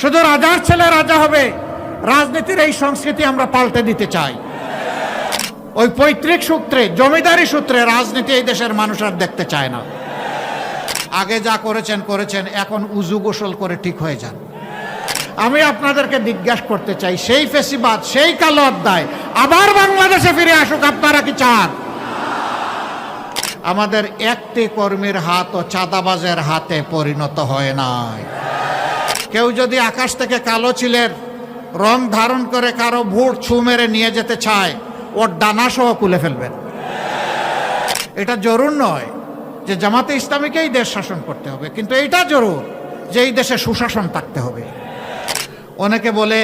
শুধু রাজার ছেলে রাজা হবে, রাজনীতির এই সংস্কৃতি আমরা পাল্টে দিতে চাই। ওই পৈতৃক সূত্রে, জমিদারি সূত্রে রাজনীতি এই দেশের মানুষ আর দেখতে চায় না। আগে যা করেছেন করেছেন, এখন উজু গোসল করে ঠিক হয়ে যান। আমি আপনাদেরকে জিজ্ঞাসা করতে চাই, সেই ফেসিবাদ, সেই কালো অধ্যায় আবার বাংলাদেশে ফিরে আসুক, আপনারা কি চান? আমাদের একটি কর্মীর হাতও চাঁদাবাজের হাতে পরিণত হয় নাই। কেউ যদি আকাশ থেকে কালো চিলের রং ধারণ করে কারো ভোট ছু মেরে নিয়ে যেতে চায়, ওর ডানা সহ খুলে ফেলবেন। এটা জরুর নয় যে জামাতে ইসলামীকেই দেশ শাসন করতে হবে, কিন্তু এইটা জরুর যে এই দেশে সুশাসন থাকতে হবে। অনেকে বলে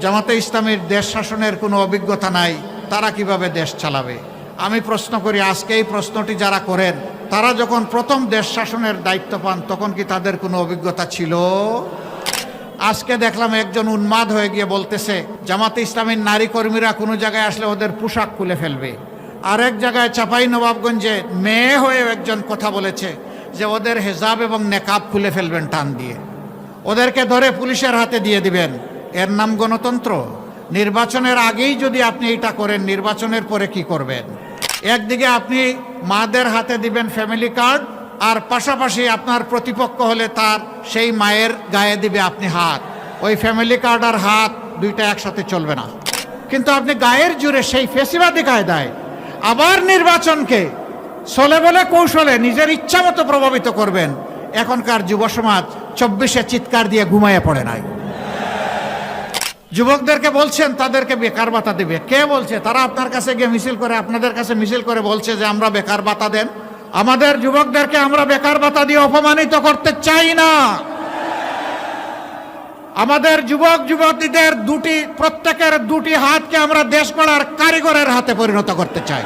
জামাতে ইসলামীর দেশ শাসনের কোনো অভিজ্ঞতা নাই, তারা কিভাবে দেশ চালাবে। আমি প্রশ্ন করি, আজকে এই প্রশ্নটি যারা করেন, তারা যখন প্রথম দেশ শাসনের দায়িত্ব পান তখন কি তাদের কোনো অভিজ্ঞতা ছিল? আজকে দেখলাম একজন উন্মাদ হয়ে গিয়ে বলতেছে জামাতে ইসলামীর নারী কর্মীরা কোনো জায়গায় আসলে ওদের পোশাক খুলে ফেলবে। আরেক জায়গায় চাঁপাই নবাবগঞ্জে মেয়ে হয়ে একজন কথা বলেছে যে ওদের হেজাব এবং নেকাব খুলে ফেলবেন টান দিয়ে, ওদেরকে ধরে পুলিশের হাতে দিয়ে দিবেন। এর নাম গণতন্ত্র? নির্বাচনের আগেই যদি আপনি এটা করেন, নির্বাচনের পরে কি করবেন? একদিকে আপনি মাদের হাতে দিবেন ফ্যামিলি কার্ড, আর পাশাপাশি আপনার প্রতিপক্ষ হলে তার সেই মায়ের গায়ে দিবে আপনি হাত। ওই ফ্যামিলি কার্ড আর হাত দুইটা একসাথে চলবে না। কিন্তু আপনি গায়ের জোরে সেই ফেসিবাদী কায়দায় আবার নির্বাচনকে ছলে বলে কৌশলে নিজের ইচ্ছা মতো প্রভাবিত করবেন। এখনকার যুব সমাজ 24-এ চিৎকার দিয়ে ঘুমাইয়ে পড়ে নাই। যুবকদেরকে বলছেন তাদেরকে বেকার ভাতা দেবে, কে বলছে? তারা আপনার কাছে গিয়ে মিছিল করে, আপনাদের কাছে মিছিল করে বলছে যে আমরা বেকার ভাতা দেন। আমাদের যুবকদেরকে আমরা বেকার ভাতা দিয়ে অপমানিত করতে চাই না। আমাদের যুবক যুবতীদের প্রত্যেকের দুটি হাতকে আমরা দেশ গড়ার কারিগরের হাতে পরিণত করতে চাই।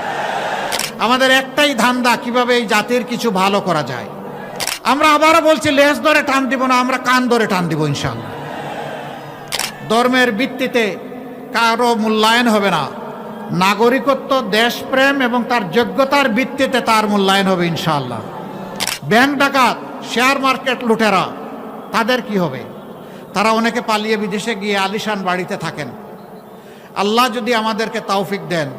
আমাদের একটাই ধান্দা, কিভাবে এই জাতির কিছু ভালো করা যায়। আমরা আবারও বলছি, লেজ ধরে টান দিব না, আমরা কান ধরে টান দিব ইনশাআল্লাহ। ধর্মের ভিত্তিতে কারো মূল্যায়ন হবে না। নাগরিকত্ব, দেশপ্রেম এবং তার যোগ্যতার ভিত্তিতে তার মূল্যায়ন হবে ইনশাআল্লাহ। ব্যাংক ডাকাত, শেয়ার মার্কেট লুটেরা, তাদের কি হবে? তারা অনেকে পালিয়ে বিদেশে গিয়ে আলিশান বাড়িতে থাকেন। আল্লাহ যদি আমাদেরকে তৌফিক দেন,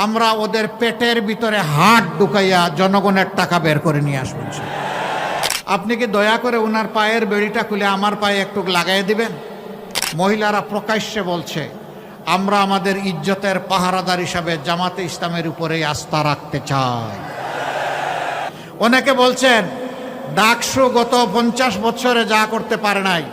আমরা ওদের পেটের ভিতরে হাত ঢুকাইয়া জনগণের টাকা বের করে নিয়ে আসবো। আপনি কি দয়া করে ওনার পায়ের বেড়িটা খুলে আমার পায়ে একটু লাগাই দিবেন? মহিলারা প্রকাশ্যে বলছে, আমরা আমাদের ইজ্জতের পাহারাদার হিসাবে জামাতে ইসলামের উপরেই আস্থা রাখতে চাই। অনেকে বলছেন ডাকসু গত 50 বছরে যা করতে পারে নাই,